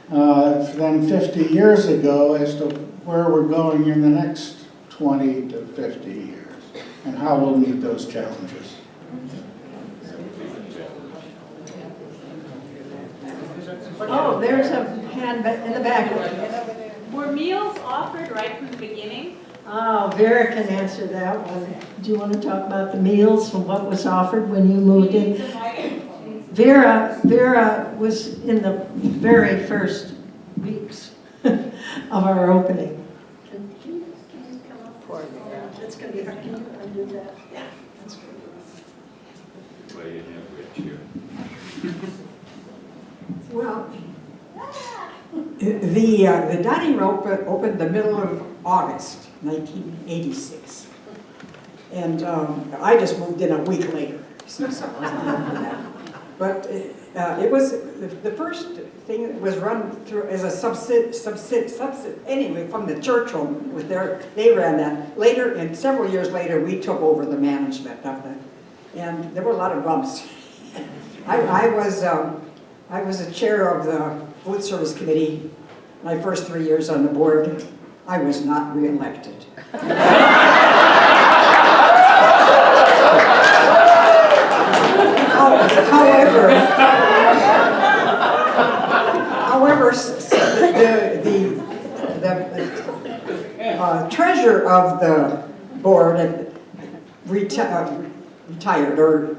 than 50 years ago as to where we're going in the next 20 to 50 years, and how we'll meet those challenges. Oh, there's a hand in the back. Were meals offered right from the beginning? Oh, Vera can answer that one. Do you want to talk about the meals and what was offered when you moved in? Vera was in the very first weeks of our opening. Can you come up for me? It's going to be hard. Can you undo that? Yeah, that's great. Well, the dining room opened the middle of August, 1986. And I just moved in a week later, so I wasn't there for that. But it was, the first thing was run through as a subsid, anyway, from the church home. They ran that. Later, and several years later, we took over the management of it. And there were a lot of bumps. I was the chair of the food service committee my first 3 years on the board. I was not reelected. However, the treasurer of the board retired or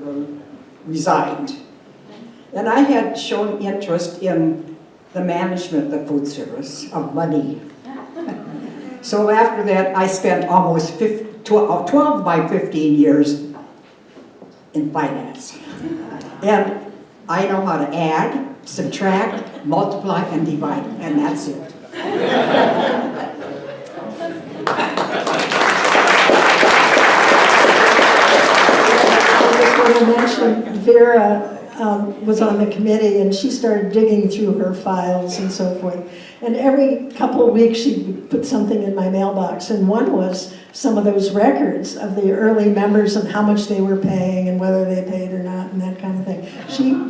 resigned. And I had shown interest in the management of food service, of money. So after that, I spent almost 12 by 15 years in finance. And I know how to add, subtract, multiply, and divide, and that's it. I just want to mention Vera was on the committee, and she started digging through her files and so forth. And every couple of weeks she would put something in my mailbox, and one was some of those records of the early members and how much they were paying and whether they paid or not and that kind of thing.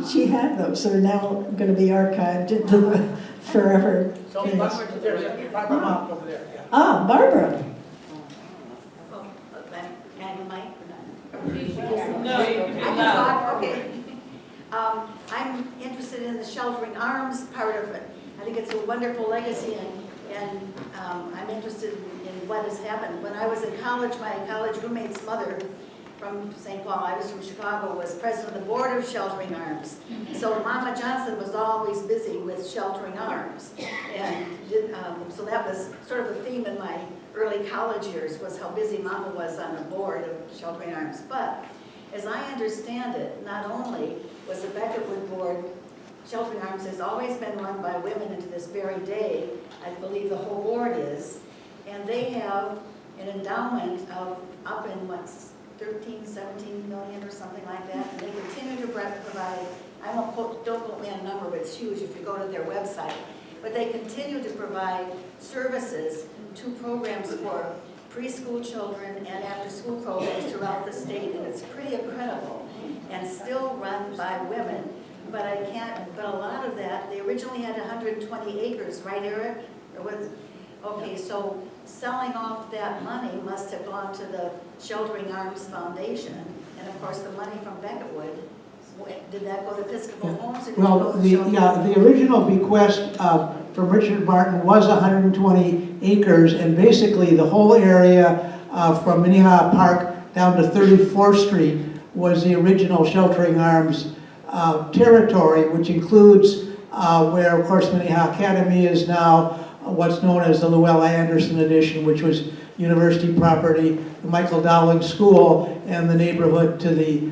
She had those. They're now going to be archived into the forever. So there's a Barbara Mock over there. Yeah. Ah, Barbara. Okay. I'm interested in the sheltering arms part of it. I think it's a wonderful legacy, and I'm interested in what has happened. When I was in college, my college roommate's mother from St. Paul, I was from Chicago, was president of the board of Sheltering Arms. So Mama Johnson was always busy with sheltering arms. And so that was sort of a theme in my early college years, was how busy Mama was on the board of Sheltering Arms. But as I understand it, not only was the Becketwood board, Sheltering Arms has always been run by women, and to this very day, I believe the whole board is, and they have an endowment of up in what's 13, 17 million or something like that, and they continue to provide, don't quote me on a number, but it's huge if you go to their website, but they continue to provide services to programs for preschool children and after-school programs throughout the state, and it's pretty incredible, and still run by women. But but a lot of that, they originally had 120 acres, right, Eric? Okay, so selling off that money must have gone to the Sheltering Arms Foundation, and of course the money from Becketwood, did that go to Episcopal Homes? Or did Well, the original bequest from Richard Martin was 120 acres, and basically the whole area from Minneapolis Park down to 34th Street was the original Sheltering Arms territory, which includes where, of course, Minnehaha Academy is now, what's known as the Llewellyn Anderson Addition, which was university property, the Michael Dowling School, and the neighborhood to the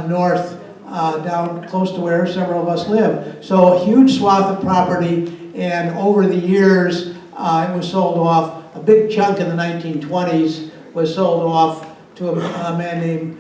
north, down close to where several of us live. So a huge swath of property, and over the years, it was sold off. A big chunk in the 1920s was sold off to a man named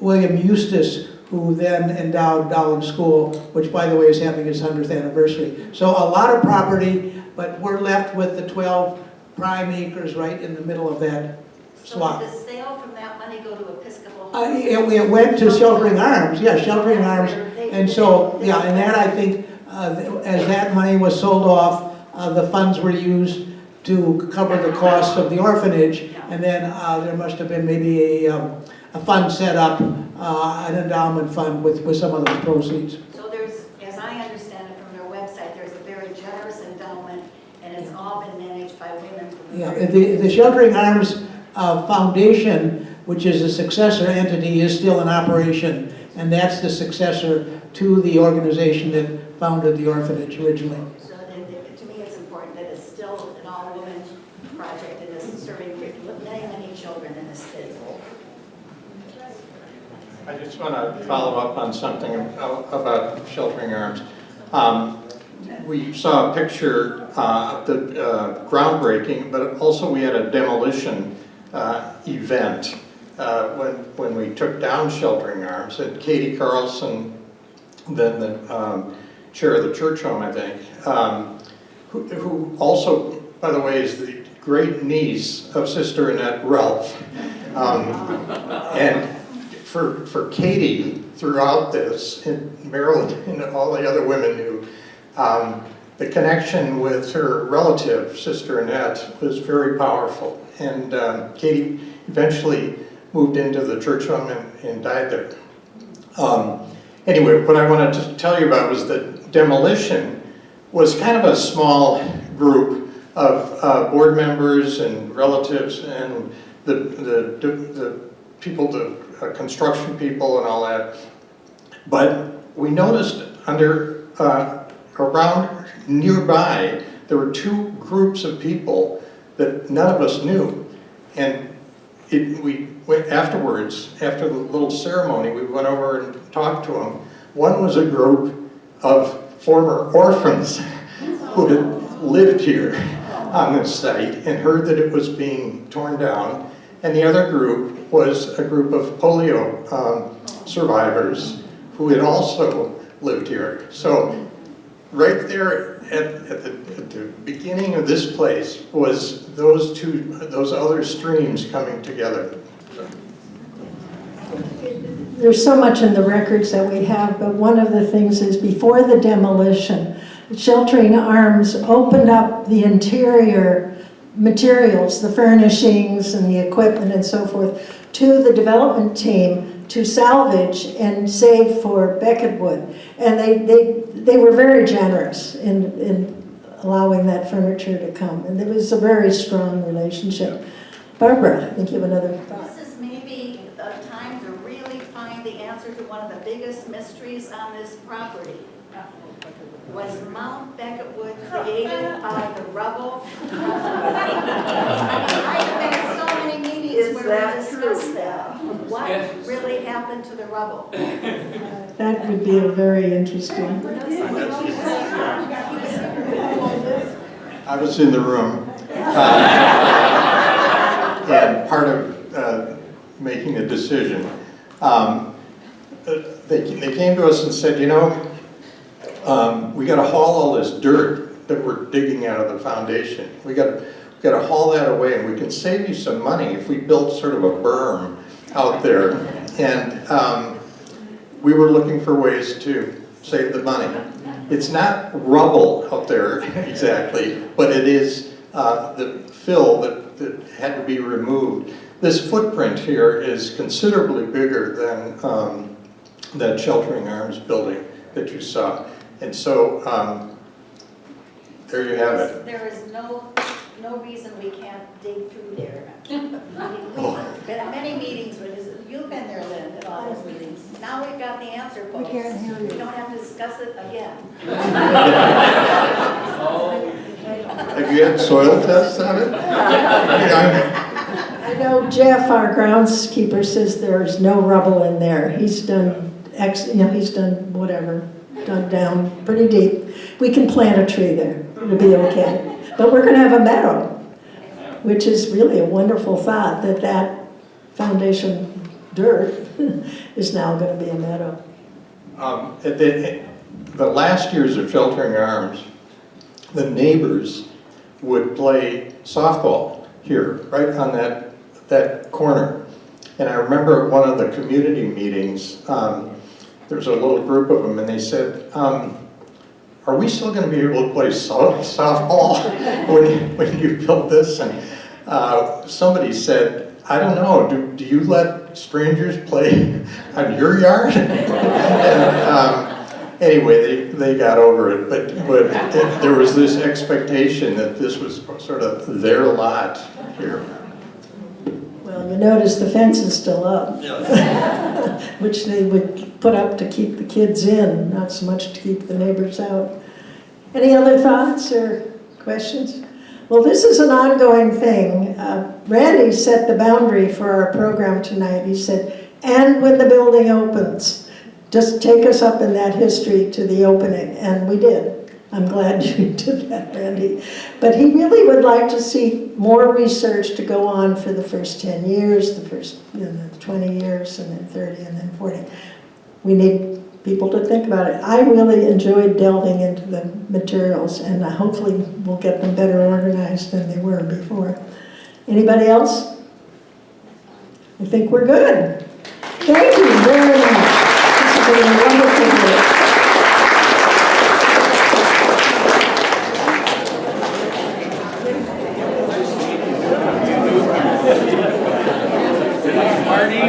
William Eustace, who then endowed Dowling School, which, by the way, is having its 100th anniversary. So a lot of property, but we're left with the 12 prime acres right in the middle of that swath. So did the sale from that money go to Episcopal? It went to Sheltering Arms, yeah, Sheltering Arms. And so, yeah, and that, I think, as that money was sold off, the funds were used to cover the costs of the orphanage, and then there must have been maybe a fund set up, an endowment fund with some of those proceeds. So there's, as I understand it from their website, there's a very generous endowment, and it's all been managed by women. Yeah, the Sheltering Arms Foundation, which is a successor entity, is still in operation, and that's the successor to the organization that founded the orphanage originally. So to me, it's important that it's still an all-women project that is serving many, many children in this state. I just want to follow up on something about Sheltering Arms. We saw a picture of the groundbreaking, but also we had a demolition event when we took down Sheltering Arms, and Katie Carlson, then the chair of the church home, I think, who also, by the way, is the great niece of Sister Annette Ralph. And for Katie, throughout this, and Marilyn and all the other women knew, the connection with her relative, Sister Annette, was very powerful. And Katie eventually moved into the church home and died there. Anyway, what I wanted to tell you about was that demolition was kind of a small group of board members and relatives and the people, the construction people and all that. But we noticed under around nearby, there were two groups of people that none of us knew. And we went afterwards, after the little ceremony, we went over and talked to them. One was a group of former orphans who had lived here on this site and heard that it was being torn down. And the other group was a group of polio survivors who had also lived here. So right there at the beginning of this place was those other streams coming together. There's so much in the records that we have, but one of the things is before the demolition, Sheltering Arms opened up the interior materials, the furnishings and the equipment and so forth, to the development team to salvage and save for Becketwood. And they were very generous in allowing that furniture to come. And there was a very strong relationship. Barbara, I think you have another thought. This is maybe a time to really find the answer to one of the biggest mysteries on this property. Was Mount Becketwood created by the rubble? I've been in so many meetings where we discussed that. What really happened to the rubble? That would be a very interesting. I was in the room. And part of making a decision, they came to us and said, you know, we got to haul all this dirt that we're digging out of the foundation. We got to haul that away, and we can save you some money if we built sort of a berm out there. And we were looking for ways to save the money. It's not rubble out there exactly, but it is the fill that had to be removed. This footprint here is considerably bigger than that Sheltering Arms building that you saw. And so, there you have it. There is no reason we can't dig through there. We've been at many meetings, you've been there, Lynn, at all those meetings. Now we've got the answer, folks. We can't hear you. We don't have to discuss it again. Have you had soil tests on it? I know Jeff, our groundskeeper, says there's no rubble in there. He's done he's done whatever, dug down pretty deep. We can plant a tree there. It'll be okay. But we're going to have a meadow, which is really a wonderful thought that foundation dirt is now going to be a meadow. At the last years of Sheltering Arms, the neighbors would play softball here, right on that corner. And I remember at one of the community meetings, there was a little group of them, and they said, are we still going to be able to play softball when you built this? And somebody said, I don't know, do you let strangers play on your yard? And, anyway, they got over it, but there was this expectation that this was sort of their lot here. Well, you notice the fence is still up, which they would put up to keep the kids in, not so much to keep the neighbors out. Any other thoughts or questions? Well, this is an ongoing thing. Randy set the boundary for our program tonight. He said, and when the building opens, just take us up in that history to the opening, and we did. I'm glad you did that, Randy. But he really would like to see more research to go on for the first 10 years, the first 20 years, and then 30, and then 40. We need people to think about it. I really enjoyed delving into the materials, and hopefully we'll get them better organized than they were before. Anybody else? I think we're good. Thank you very much. This has been a wonderful day. Marty.